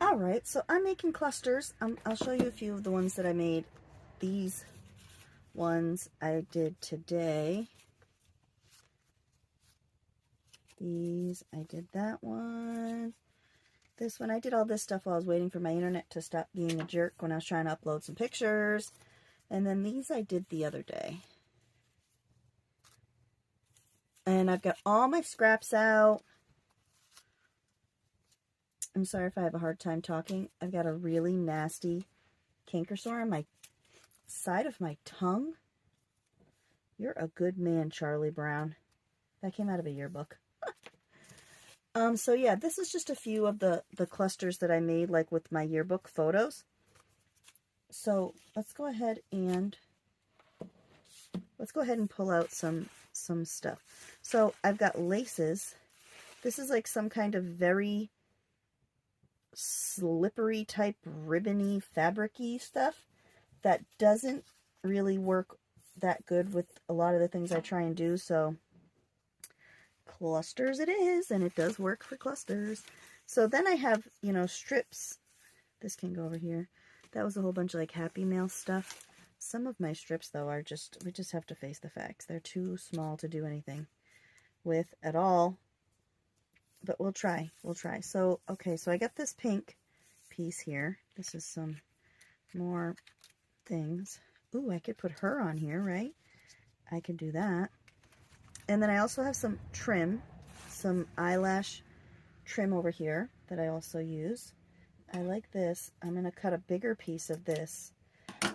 Alright, so I'm making clusters. I'll show you a few of the ones that I made. These ones I did today. These, I did that one. This one, I did all this stuff while I was waiting for my internet to stop being a jerk when I was trying to upload some pictures. And then these I did the other day. And I've got all my scraps out. I'm sorry if I have a hard time talking. I've got a really nasty canker sore on my side of my tongue. You're a good man, Charlie Brown. That came out of a yearbook. So yeah, this is just a few of the clusters that I made, like with my yearbook photos. So let's go ahead and pull out some stuff. So I've got laces. This is like some kind of very slippery type ribbony fabricy stuff that doesn't really work that good with a lot of the things I try and do. So clusters it is, and it does work for clusters. So then I have, you know, strips. This can go over here. That was a whole bunch of like Happy Mail stuff. Some of my strips though are just, we just have to face the facts. They're too small to do anything with at all. But we'll try. So, okay, so I got this pink piece here. This is some more things. Ooh, I could put her on here, right? I could do that. And then I also have some trim, some eyelash trim over here that I also use. I like this. I'm going to cut a bigger piece of this.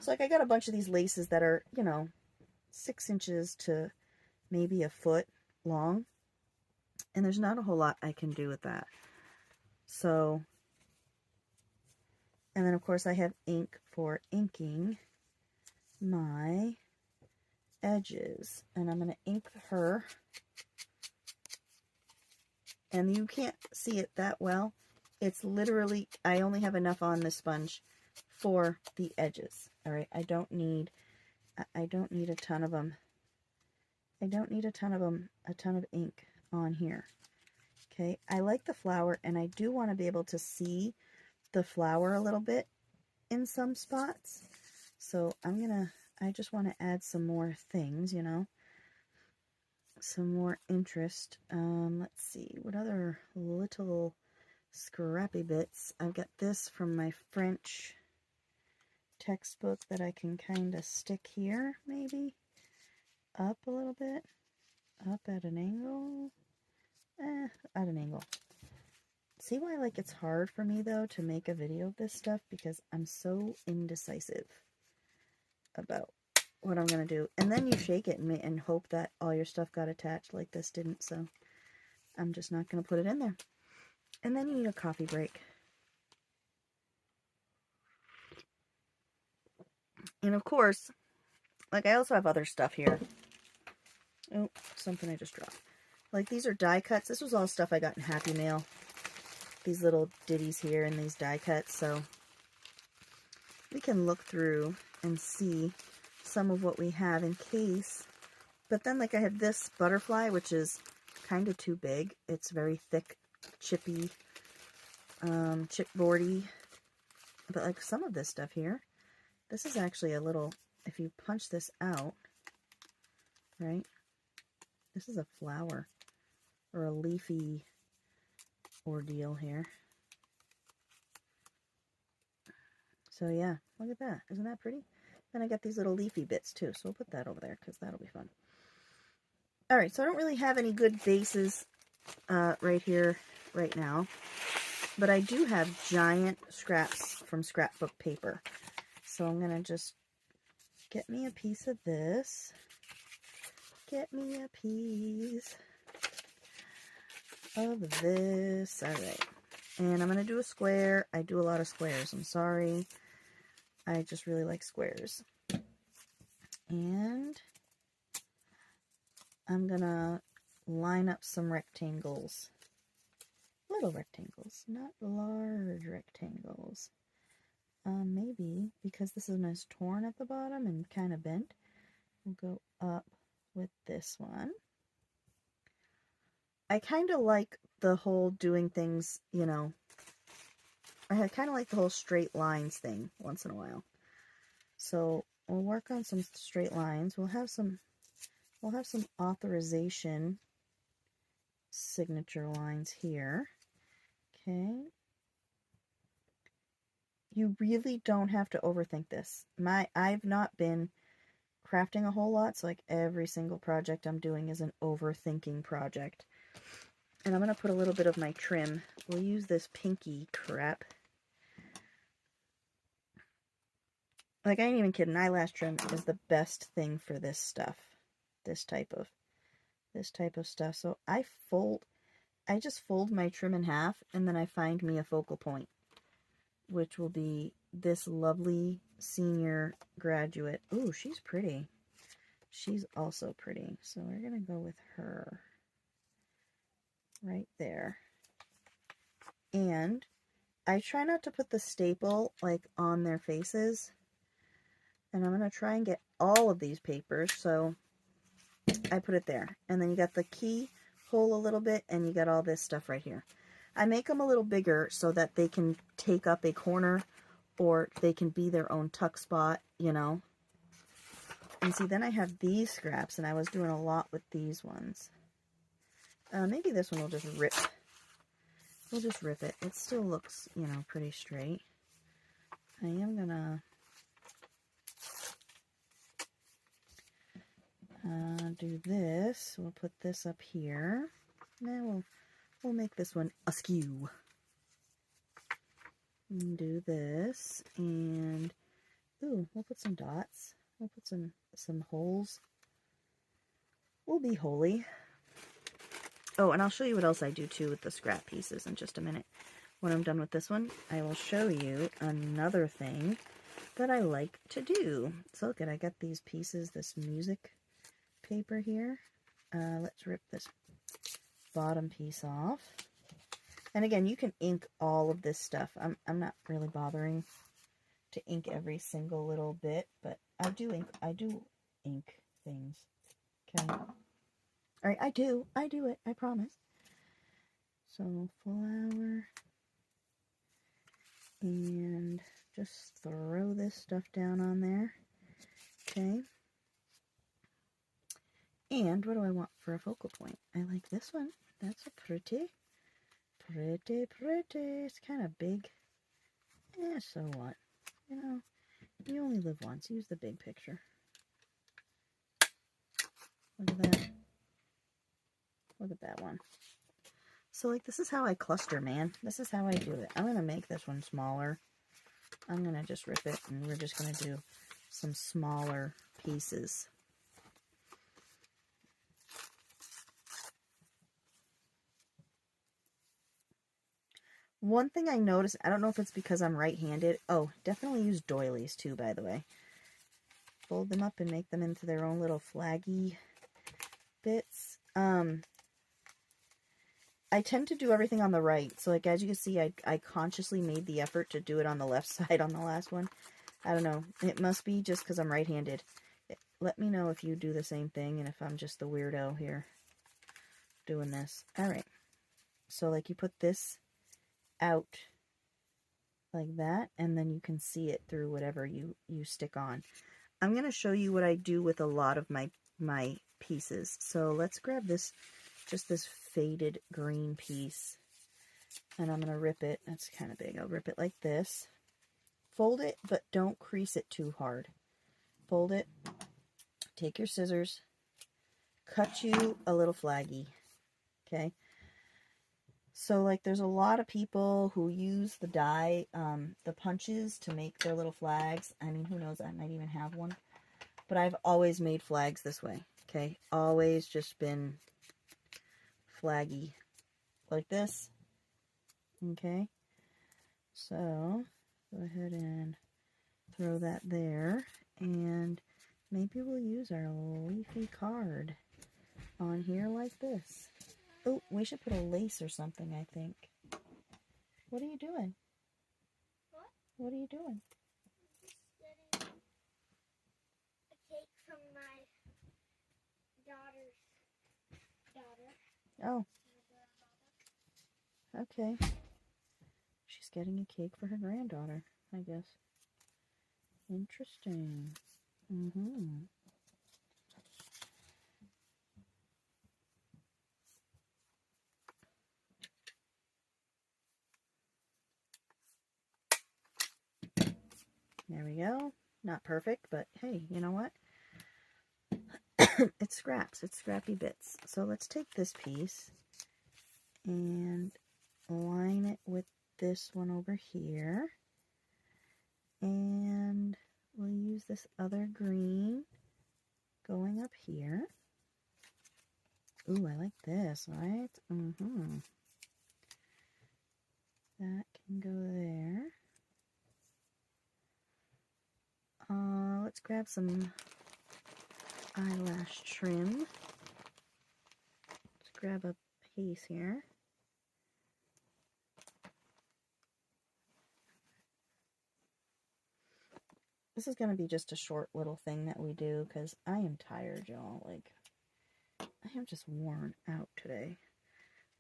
So like I got a bunch of these laces that are, you know, 6 inches to maybe a foot long. And there's not a whole lot I can do with that. So, and then of course I have ink for inking my edges, and I'm going to ink her, and you can't see it that well. It's literally, I only have enough on this sponge for the edges. All right, I don't need a ton of them. I don't need a ton of ink on here. Okay, I like the flower, and I do want to be able to see the flower a little bit in some spots. So I just want to add some more things, you know, some more interest. Let's see, what other little scrappy bits. I've got this from my French textbook that I can kind of stick here, maybe up a little bit, up at an angle, at an angle. See why, like, it's hard for me, though, to make a video of this stuff, because I'm so indecisive about what I'm going to do. And then you shake it and hope that all your stuff got attached, like this didn't, so I'm just not going to put it in there. And then you need a coffee break. And of course, like, I also have other stuff here. Oh, something I just dropped. Like, these are die cuts. This was all stuff I got in Happy Mail. These little ditties here and these die cuts, so we can look through and see some of what we have in case. But then, like, I have this butterfly, which is kind of too big. It's very thick, chippy, chipboardy. But, like, some of this stuff here, this is actually a little, if you punch this out, right, this is a flower or a leafy ordeal here. So yeah, look at that. Isn't that pretty? Then I got these little leafy bits too, so we'll put that over there because that'll be fun. Alright, so I don't really have any good bases right here, right now. But I do have giant scraps from scrapbook paper. So I'm going to just get me a piece of this. Get me a piece of this. Alright. And I'm going to do a square. I do a lot of squares. I'm sorry. I just really like squares. And I'm going to line up some rectangles. Little rectangles, not large rectangles. Maybe, because this one is torn at the bottom and kind of bent, we'll go up with this one. I kind of like the whole doing things, you know, I kind of like the whole straight lines thing once in a while. So we'll work on some straight lines. We'll have some authorization signature lines here. Okay. You really don't have to overthink this. I've not been crafting a whole lot, so like every single project I'm doing is an overthinking project. And I'm going to put a little bit of my trim. We'll use this pinky crap. Like, I ain't even kidding. Eyelash trim is the best thing for this stuff. This type of stuff. So I just fold my trim in half, and then I find me a focal point, which will be this lovely senior graduate. Ooh, she's pretty. She's also pretty. So we're going to go with her right there. And I try not to put the staple like on their faces. And I'm going to try and get all of these papers. So I put it there. And then you got the keyhole a little bit, and you got all this stuff right here. I make them a little bigger so that they can take up a corner, or they can be their own tuck spot, you know. And see, then I have these scraps, and I was doing a lot with these ones. Maybe this one will just rip. We'll just rip it. It still looks, you know, pretty straight. I am gonna do this. We'll put this up here. Now we'll make this one askew. And do this, and ooh, we'll put some dots. We'll put some holes. We'll be holy. Oh, and I'll show you what else I do too with the scrap pieces in just a minute. When I'm done with this one, I will show you another thing that I like to do. So look at, I got these pieces, this music paper here. Let's rip this bottom piece off. And again, you can ink all of this stuff. I'm not really bothering to ink every single little bit, but I do ink things. Okay. All right, I do it, I promise. So flour, and just throw this stuff down on there. Okay. And what do I want for a focal point? I like this one. That's a pretty. It's kind of big. Yeah, so what? You know, you only live once. Use the big picture. Look at that. Look at that one. So, like, this is how I cluster, man. This is how I do it. I'm going to make this one smaller. I'm going to just rip it, and we're just going to do some smaller pieces. One thing I noticed, I don't know if it's because I'm right-handed. Oh, definitely use doilies too, by the way. Fold them up and make them into their own little flaggy bits. I tend to do everything on the right. So, like, as you can see, I consciously made the effort to do it on the left side on the last one. I don't know. It must be just because I'm right-handed. Let me know if you do the same thing and if I'm just the weirdo here doing this. All right. So, like, you put this out like that, and then you can see it through whatever you stick on. I'm going to show you what I do with a lot of my pieces. So let's grab this, just this faded green piece, and I'm going to rip it. That's kind of big. I'll rip it like this. Fold it, but don't crease it too hard. Fold it. Take your scissors. Cut you a little flaggy. Okay. So, like, there's a lot of people who use the die, the punches to make their little flags. I mean, who knows? I might even have one. But I've always made flags this way, okay? Always just been flaggy. Like this. Okay? So, go ahead and throw that there. And maybe we'll use our leafy card on here like this. Oh, we should put a lace or something, I think. What are you doing? What? What are you doing? Just getting a cake from my daughter's daughter. Oh. Okay. She's getting a cake for her granddaughter, I guess. Interesting. There we go. Not perfect, but hey, you know what? It's scraps. It's scrappy bits. So let's take this piece and line it with this one over here. And we'll use this other green going up here. Ooh, I like this, right? That can go there. Let's grab some eyelash trim. Let's grab a piece here. This is going to be just a short little thing that we do because I am tired, y'all. Like, I am just worn out today.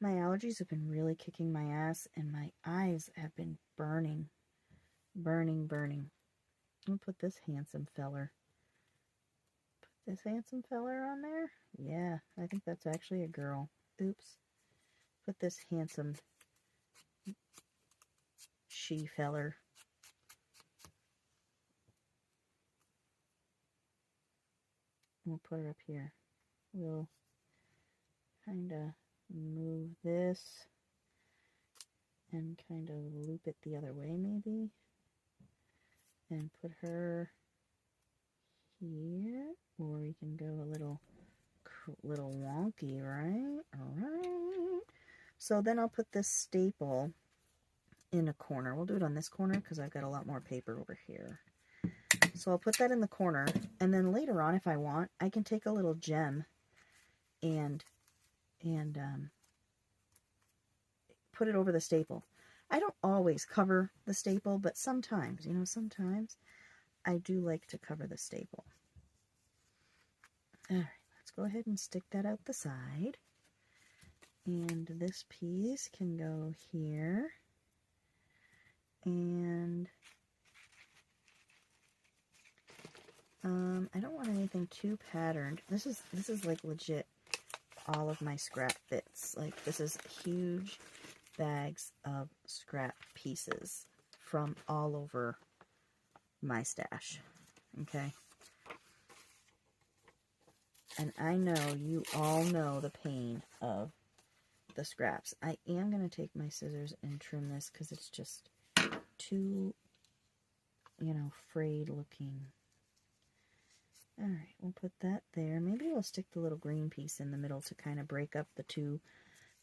My allergies have been really kicking my ass and my eyes have been burning. Burning. I'll put this handsome feller. Put this handsome feller on there. Yeah, I think that's actually a girl. Oops. Put this handsome she feller. We'll put her up here. We'll kind of move this and kind of loop it the other way maybe. And put her here. Or we can go a little wonky, right? Alright. So then I'll put this staple in a corner. We'll do it on this corner because I've got a lot more paper over here. So I'll put that in the corner, and then later on, if I want, I can take a little gem and put it over the staple. I don't always cover the staple, but sometimes, sometimes I do like to cover the staple. All right, let's go ahead and stick that out the side. And this piece can go here. And I don't want anything too patterned. This is like legit all of my scrap bits. Like, this is huge bags of scrap pieces from all over my stash. Okay? And I know you all know the pain of the scraps. I am going to take my scissors and trim this because it's just too, frayed looking. Alright, we'll put that there. Maybe we'll stick the little green piece in the middle to kind of break up the two.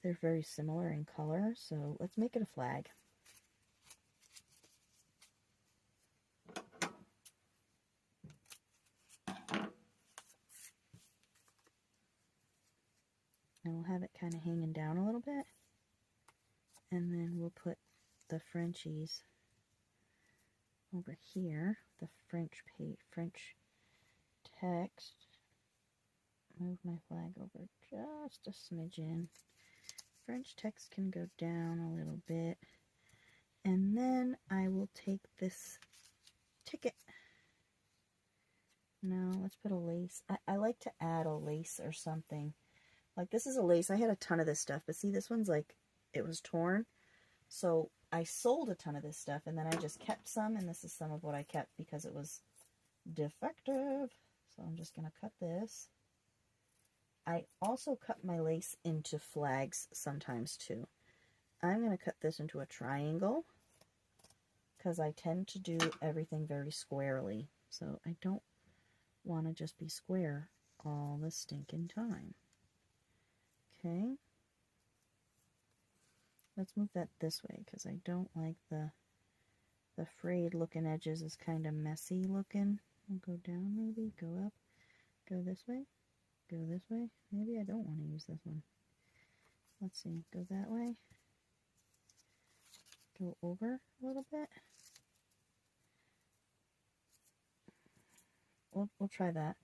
They're very similar in color, so let's make it a flag. And we'll have it kind of hanging down a little bit. And then we'll put the Frenchies over here, the French text. Move my flag over just a smidgen. French text can go down a little bit. And then I will take this ticket. No, let's put a lace. I like to add a lace or something. Like, this is a lace. I had a ton of this stuff, but see, this one's like, it was torn. So I sold a ton of this stuff, and then I just kept some, and this is some of what I kept because it was defective. So I'm just going to cut this. I also cut my lace into flags sometimes too. I'm going to cut this into a triangle because I tend to do everything very squarely. So I don't want to just be square all the stinking time. Okay. Let's move that this way because I don't like the frayed looking edges is kind of messy looking. I'll go down maybe, go up, go this way, go this way. Maybe I don't want to use this one. Let's see, go that way, go over a little bit. We'll try that.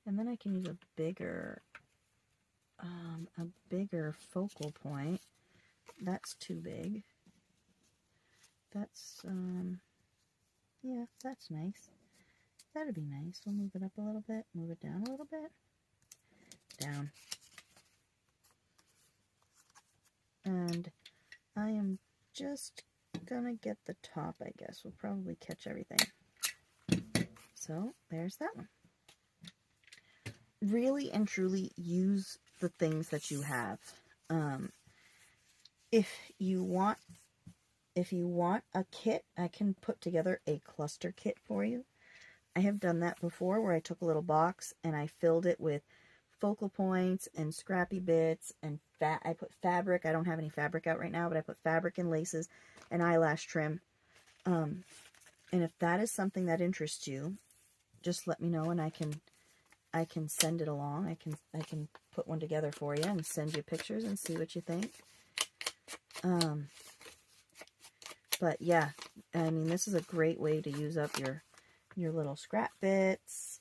And then I can use a bigger focal point. That's too big. that's, yeah, that's nice. That'd be nice. We'll move it up a little bit, move it down a little bit. Down. And I am just gonna get the top, I guess. We'll probably catch everything. So there's that one. Really and truly use the things that you have. If you want a kit, I can put together a cluster kit for you. I have done that before where I took a little box and I filled it with focal points and scrappy bits and I put fabric. I don't have any fabric out right now, but I put fabric and laces and eyelash trim. And if that is something that interests you, just let me know and I can send it along. I can put one together for you and send you pictures and see what you think. But yeah, I mean, this is a great way to use up your little scrap bits.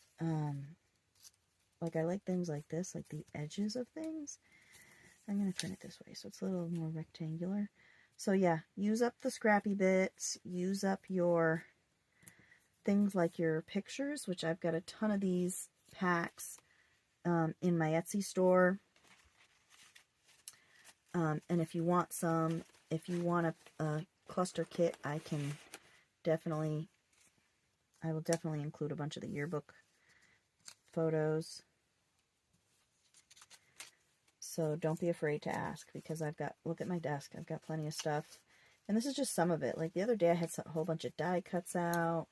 Like I like things like this, like the edges of things. I'm going to turn it this way so it's a little more rectangular. So yeah, use up the scrappy bits, use up your things like your pictures, which I've got a ton of these packs in my Etsy store. And if you want a cluster kit, I will definitely include a bunch of the yearbook photos. So don't be afraid to ask, because look at my desk, I've got plenty of stuff. And this is just some of it. Like the other day I had a whole bunch of die cuts out.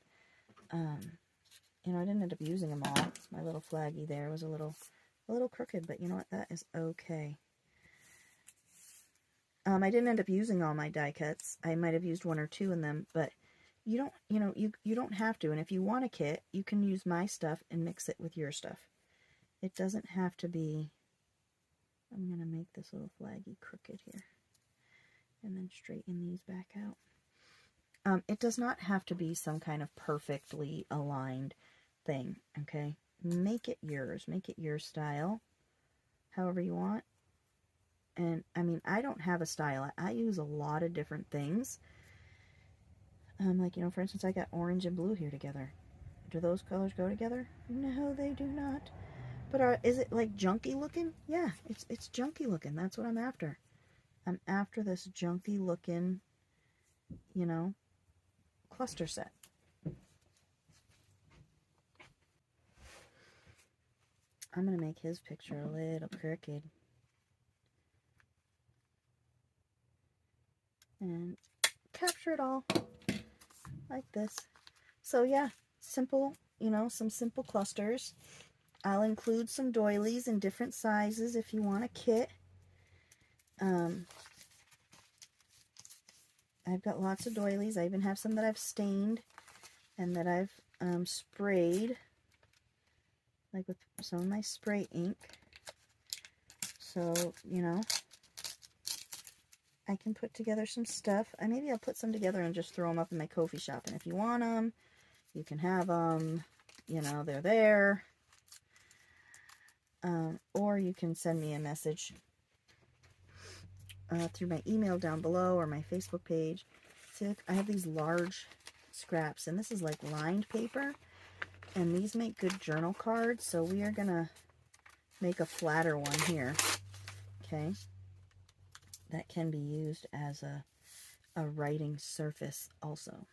You know, I didn't end up using them all. My little flaggy there was a little crooked, but you know what? That is okay. I didn't end up using all my die cuts. I might have used one or two in them, but you don't have to. And if you want a kit, you can use my stuff and mix it with your stuff. It doesn't have to be. I'm going to make this little flaggy crooked here and then straighten these back out. It does not have to be some kind of perfectly aligned thing, okay? Make it yours. Make it your style, however you want. And, I mean, I don't have a style. I use a lot of different things. Like, you know, for instance, I got orange and blue here together. Do those colors go together? No, they do not. But is it, like, junky looking? Yeah, it's junky looking. That's what I'm after. I'm after this junky looking, you know, cluster set. I'm going to make his picture a little crooked. And capture it all like this. So yeah, simple, you know, some simple clusters. I'll include some doilies in different sizes if you want a kit. I've got lots of doilies. I even have some that I've stained and that I've sprayed, like with some of my spray ink. So, you know, I can put together some stuff. Maybe I'll put some together and just throw them up in my Ko-fi shop. And if you want them, you can have them. You know, they're there. Or you can send me a message through my email down below or my Facebook page. See, I have these large scraps, and this is like lined paper. And these make good journal cards, so we are going to make a flatter one here. Okay? That can be used as a writing surface also.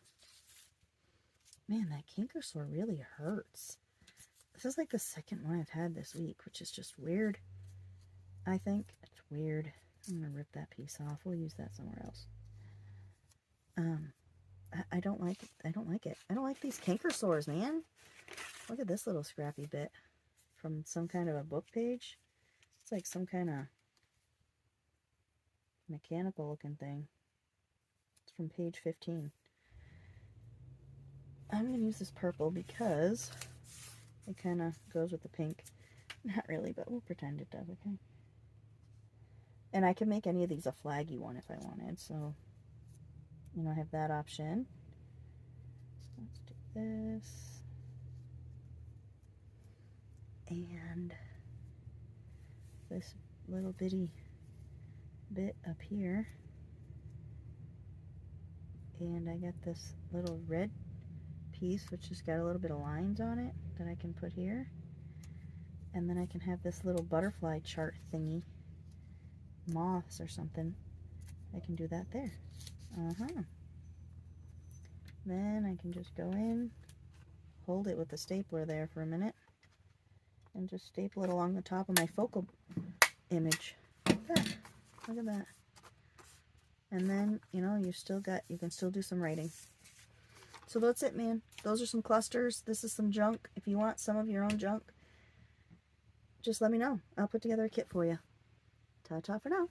Man, that canker sore really hurts. This is like the second one I've had this week, which is just weird. I think it's weird. I'm going to rip that piece off. We'll use that somewhere else. I don't like it. I don't like it. I don't like these canker sores, man. Look at this little scrappy bit from some kind of a book page. It's like some kind of mechanical looking thing. It's from page 15. I'm going to use this purple because it kind of goes with the pink. Not really, but we'll pretend it does, okay? And I can make any of these a flaggy one if I wanted, so, you know, I have that option. Let's do this. And this little bitty bit up here And I got this little red piece which has got a little bit of lines on it that I can put here. And then I can have this little butterfly chart thingy, moths or something. I can do that there. Then I can just go in, hold it with the stapler there for a minute, and just staple it along the top of my focal image. Look at that. Look at that. And then, you know, you can still do some writing. So that's it, man. Those are some clusters. This is some junk. If you want some of your own junk, just let me know. I'll put together a kit for you. Ta-ta for now.